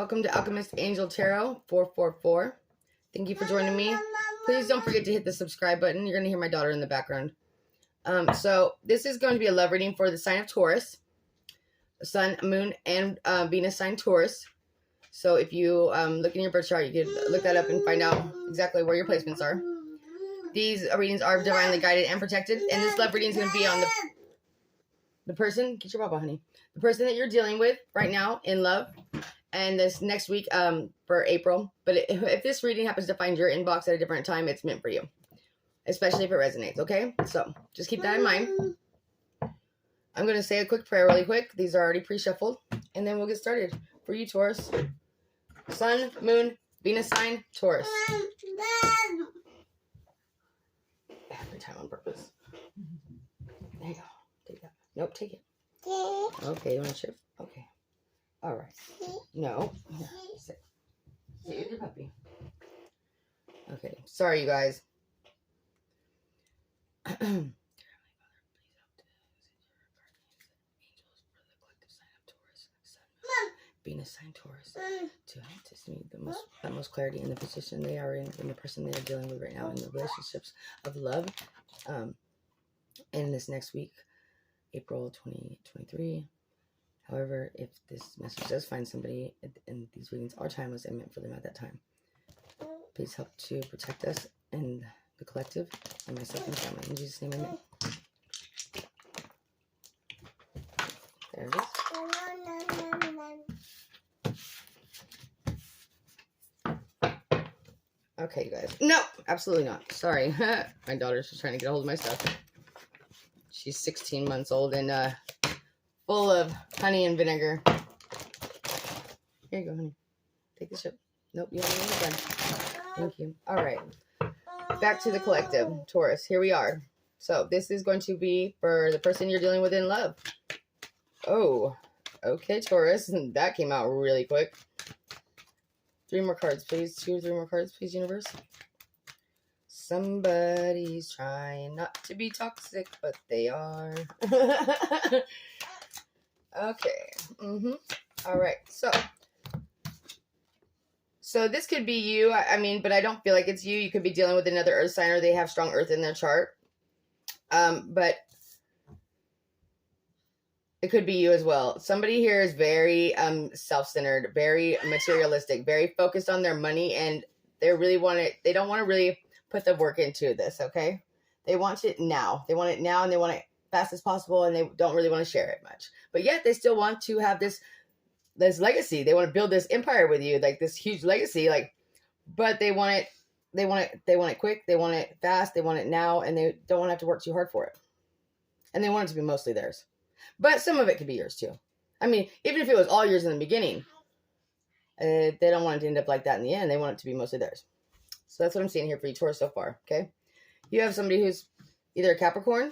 Welcome to Alchemist Angel Tarot 444. Thank you for joining me. Please don't forget to hit the subscribe button. You're going to hear my daughter in the background. So this is going to be a love reading for the sign of Taurus, Sun, Moon, and Venus sign Taurus. So if you look in your birth chart, you can look that up and find out exactly where your placements are. These readings are divinely guided and protected, and this love reading is going to be on the person. Get your baba, honey. The person that you're dealing with right now in love, and this next week for April. But if this reading happens to find your inbox at a different time, it's meant for you, especially if it resonates. Okay, so just keep that in mind. I'm going to say a quick prayer really quick. These are already pre-shuffled, and then we'll get started. For you, Taurus. Sun, Moon, Venus sign, Taurus. Every time on purpose. There you go. Take that. Nope, take it. Okay, you want to shift? Okay. All right. No. Sit. Sit with your puppy. Okay. Sorry, you guys. Venus sign Taurus to need the most clarity in the position they are in the person they are dealing with right now in the relationships of love. In this next week, April 2023. However, if this message does find somebody and these readings are timeless and meant for them at that time, please help to protect us and the collective and myself and family. In Jesus' name, amen. There it is. Okay, you guys. No, absolutely not. Sorry. My daughter's just trying to get a hold of my stuff. She's 16 months old and full of honey and vinegar. Here you go, honey. Take the ship. Nope, you don't need it again. Thank you. All right. Back to the collective, Taurus. Here we are. So this is going to be for the person you're dealing with in love. Oh, okay, Taurus. That came out really quick. 3 more cards, please. 2 or 3 more cards, please, universe. Somebody's trying not to be toxic, but they are. Okay. All right. So this could be you. I mean, but I don't feel like it's you. You could be dealing with another earth sign, or they have strong earth in their chart. But it could be you as well. Somebody here is very self-centered, very materialistic, very focused on their money, and they don't want to really put the work into this, okay? They want it now. They want it now, and they want it fast as possible, and they don't really want to share it much. But yet they still want to have this legacy. They want to build this empire with you, like this huge legacy, but they want it quick, they want it fast, they want it now, and they don't want to have to work too hard for it. And they want it to be mostly theirs. But some of it could be yours too. I mean, even if it was all yours in the beginning, they don't want it to end up like that in the end. They want it to be mostly theirs. So that's what I'm seeing here for you, Taurus, so far, okay? You have somebody who's either a Capricorn,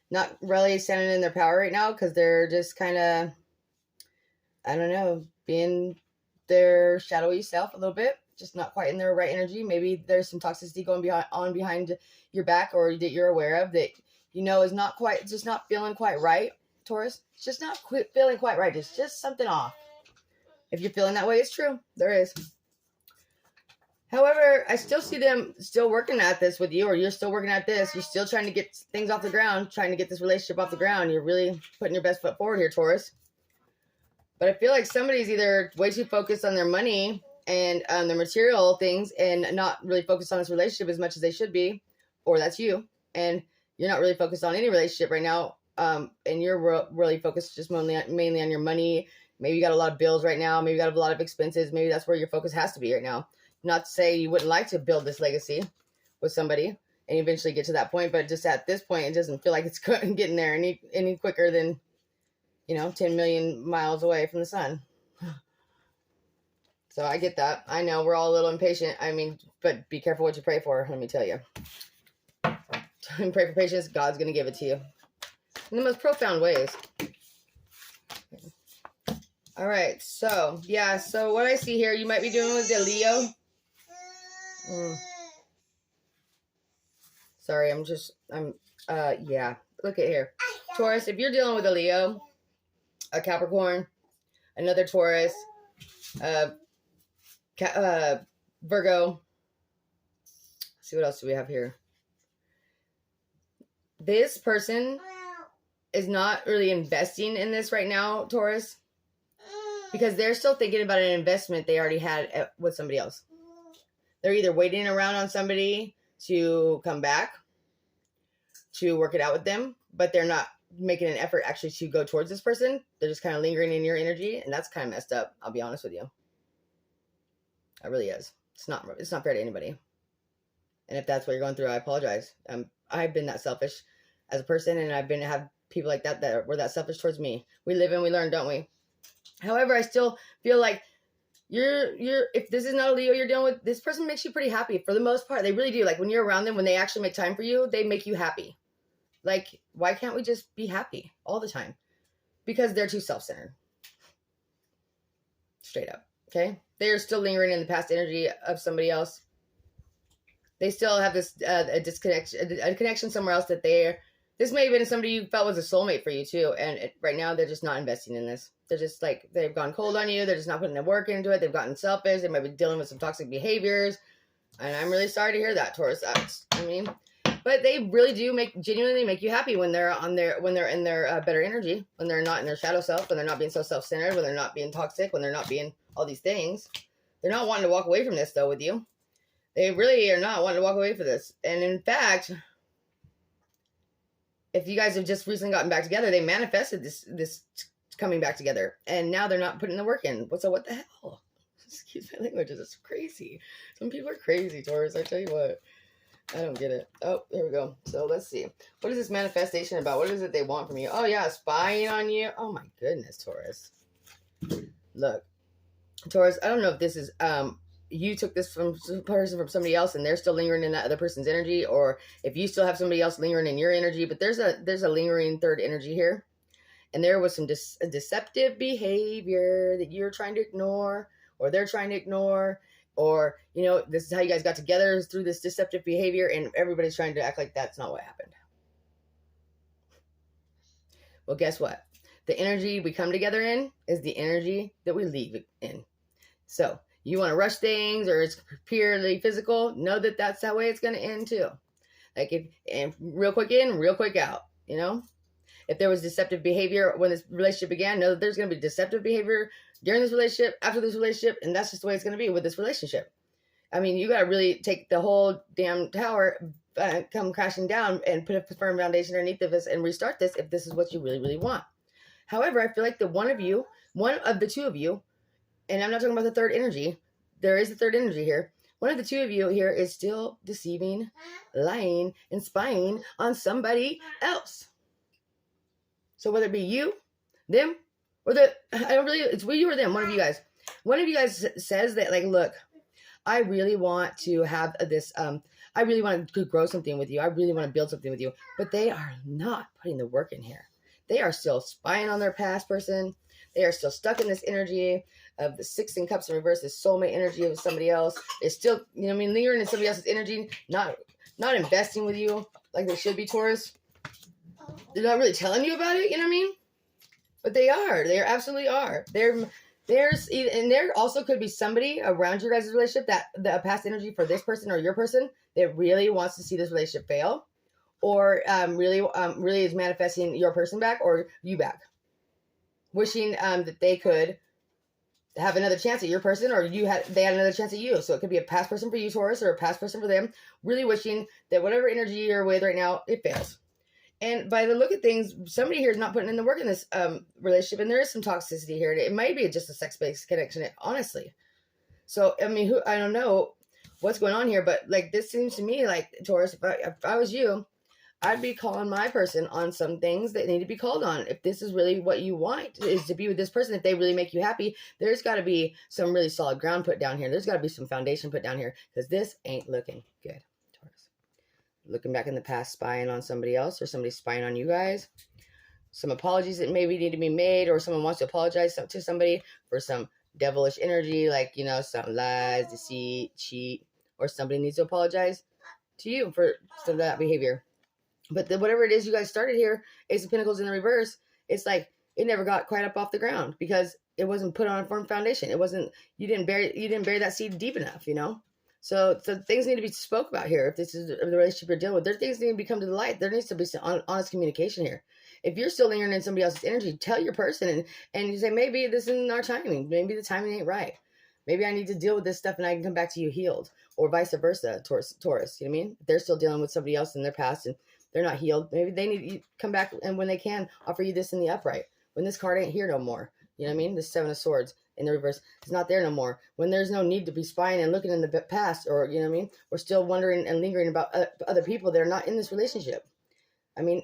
not really standing in their power right now because they're just kind of, I don't know, being their shadowy self a little bit, just not quite in their right energy. Maybe there's some toxicity going on behind your back, or that you're aware of that, is not quite, just not feeling quite right. Taurus, it's just not feeling quite right. It's just something off. If you're feeling that way, it's true. There is. However, I still see them still working at this with you, or you're still working at this. You're still trying to get things off the ground, trying to get this relationship off the ground. You're really putting your best foot forward here, Taurus. But I feel like somebody's either way too focused on their money and their material things and not really focused on this relationship as much as they should be, or that's you. And you're not really focused on any relationship right now. And you're really focused just mainly on your money. Maybe you got a lot of bills right now. Maybe you got a lot of expenses. Maybe that's where your focus has to be right now. Not to say you wouldn't like to build this legacy with somebody and eventually get to that point, but just at this point, it doesn't feel like it's getting there any quicker than, 10 million miles away from the sun. So I get that. I know we're all a little impatient. I mean, but be careful what you pray for. Let me tell you. And pray for patience. God's going to give it to you in the most profound ways. All right. So, yeah. So what I see here, you might be doing with the Leo. Sorry, yeah. Look at here. Taurus, if you're dealing with a Leo, a Capricorn, another Taurus, Virgo. Let's see what else do we have here. This person is not really investing in this right now, Taurus, because they're still thinking about an investment they already had with somebody else. They're either waiting around on somebody to come back to work it out with them, but they're not making an effort actually to go towards this person. They're just kind of lingering in your energy, and that's kind of messed up. I'll be honest with you. It really is. It's not fair to anybody. And if that's what you're going through, I apologize. I've been that selfish as a person, and I've have people like that were that selfish towards me. We live and we learn, don't we? However, I still feel like if this is not a Leo you're dealing with, this person makes you pretty happy for the most part. They really do. Like when you're around them, when they actually make time for you, they make you happy. Like, why can't we just be happy all the time? Because they're too self-centered. Straight up. Okay? They are still lingering in the past energy of somebody else. They still have this a disconnection, a connection somewhere else that this may have been somebody you felt was a soulmate for you too. And right now they're just not investing in this. They're just like, they've gone cold on you. They're just not putting the work into it. They've gotten selfish. They might be dealing with some toxic behaviors. And I'm really sorry to hear that, Taurus. But they really do genuinely make you happy when they're in their better energy, when they're not in their shadow self, when they're not being so self-centered, when they're not being toxic, when they're not being all these things. They're not wanting to walk away from this though with you. They really are not wanting to walk away from this. And in fact, if you guys have just recently gotten back together, they manifested this coming back together, and now they're not putting the work in. So what the hell? Excuse my language. It's crazy. Some people are crazy, Taurus. I tell you what. I don't get it. Oh, here we go. So let's see. What is this manifestation about? What is it they want from you? Oh, yeah, spying on you. Oh, my goodness, Taurus. Look, Taurus, I don't know if this is, you took this from somebody else and they're still lingering in that other person's energy, or if you still have somebody else lingering in your energy, but there's a lingering third energy here. And there was some deceptive behavior that you're trying to ignore, or they're trying to ignore. Or, this is how you guys got together, is through this deceptive behavior, and everybody's trying to act like that's not what happened. Well, guess what? The energy we come together in is the energy that we leave in. So, you want to rush things, or it's purely physical, know that that's that way it's going to end too. Like, and real quick in, real quick out, If there was deceptive behavior when this relationship began, know that there's going to be deceptive behavior during this relationship, after this relationship, and that's just the way it's going to be with this relationship. I mean, you got to really take the whole damn tower, come crashing down and put a firm foundation underneath of this and restart this if this is what you really, really want. However, I feel like one of the two of you, and I'm not talking about the third energy, there is a third energy here. One of the two of you here is still deceiving, lying, and spying on somebody else. So whether it be you, them, or it's you or them, one of you guys. One of you guys says that, like, look, I really want to have this, I really want to grow something with you. I really want to build something with you. But they are not putting the work in here. They are still spying on their past person. They are still stuck in this energy of the Six in Cups in reverse, this soulmate energy of somebody else. It's still, lingering in somebody else's energy, not investing with you like they should be, Taurus. They're not really telling you about it, you know what I mean? But they are. They absolutely are. And there also could be somebody around your guys' relationship that the past energy for this person or your person that really wants to see this relationship fail, or really is manifesting your person back or you back, wishing that they could have another chance at your person, or they had another chance at you. So it could be a past person for you, Taurus, or a past person for them, really wishing that whatever energy you're with right now, it fails. And by the look of things, somebody here is not putting in the work in this relationship, and there is some toxicity here. It might be just a sex-based connection, honestly. So, I mean, I don't know what's going on here, but like this seems to me like, Taurus, if I was you, I'd be calling my person on some things that need to be called on. If this is really what you want, is to be with this person, if they really make you happy, there's got to be some really solid ground put down here. There's got to be some foundation put down here, because this ain't looking good. Looking back in the past, spying on somebody else, or somebody spying on you guys. Some apologies that maybe need to be made, or someone wants to apologize to somebody for some devilish energy, like, some lies, deceit, cheat, or somebody needs to apologize to you for some of that behavior. But whatever it is you guys started here, Ace of Pentacles in the reverse, it's like it never got quite up off the ground because it wasn't put on a firm foundation. It wasn't, you didn't bury that seed deep enough, you know? So things need to be spoke about here. If this is the relationship you're dealing with, there things need to be come to the light. There needs to be some honest communication here. If you're still lingering in somebody else's energy, tell your person and you say, maybe this isn't our timing. Maybe the timing ain't right. Maybe I need to deal with this stuff and I can come back to you healed, or vice versa. Taurus, you know what I mean? If they're still dealing with somebody else in their past and they're not healed, maybe they need you come back, and when they can, offer you this in the upright. When this card ain't here no more, you know what I mean? The Seven of Swords in the reverse is not there no more. When there's no need to be spying and looking in the past, or you know what I mean, we're still wondering and lingering about other people that are not in this relationship. I mean,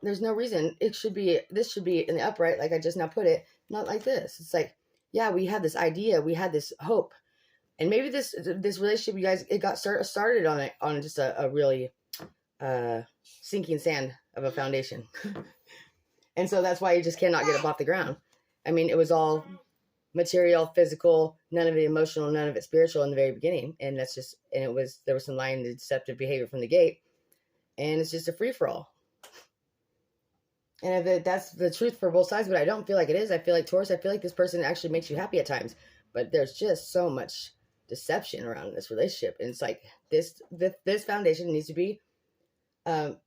there's no reason this should be in the upright, like I just now put it, not like this. It's like, yeah, we had this idea, we had this hope, and maybe this relationship, you guys, it got started on just a really sinking sand of a foundation. And so that's why you just cannot get up off the ground. I mean, it was all material, physical, none of it emotional, none of it spiritual in the very beginning. And there was some lying and deceptive behavior from the gate. And it's just a free-for-all. And if that's the truth for both sides, but I don't feel like it is. I feel like, Taurus, I feel like this person actually makes you happy at times. But there's just so much deception around this relationship. And it's like, this foundation needs to be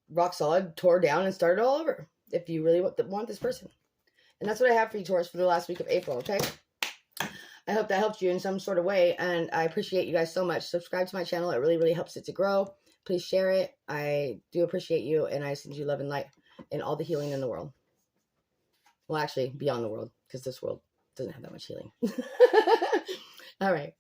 rock solid, tore down, and started all over if you really want this person. And that's what I have for you, Taurus, for the last week of April, okay? I hope that helped you in some sort of way, and I appreciate you guys so much. Subscribe to my channel. It really, really helps it to grow. Please share it. I do appreciate you, and I send you love and light and all the healing in the world. Well, actually, beyond the world, because this world doesn't have that much healing. All right.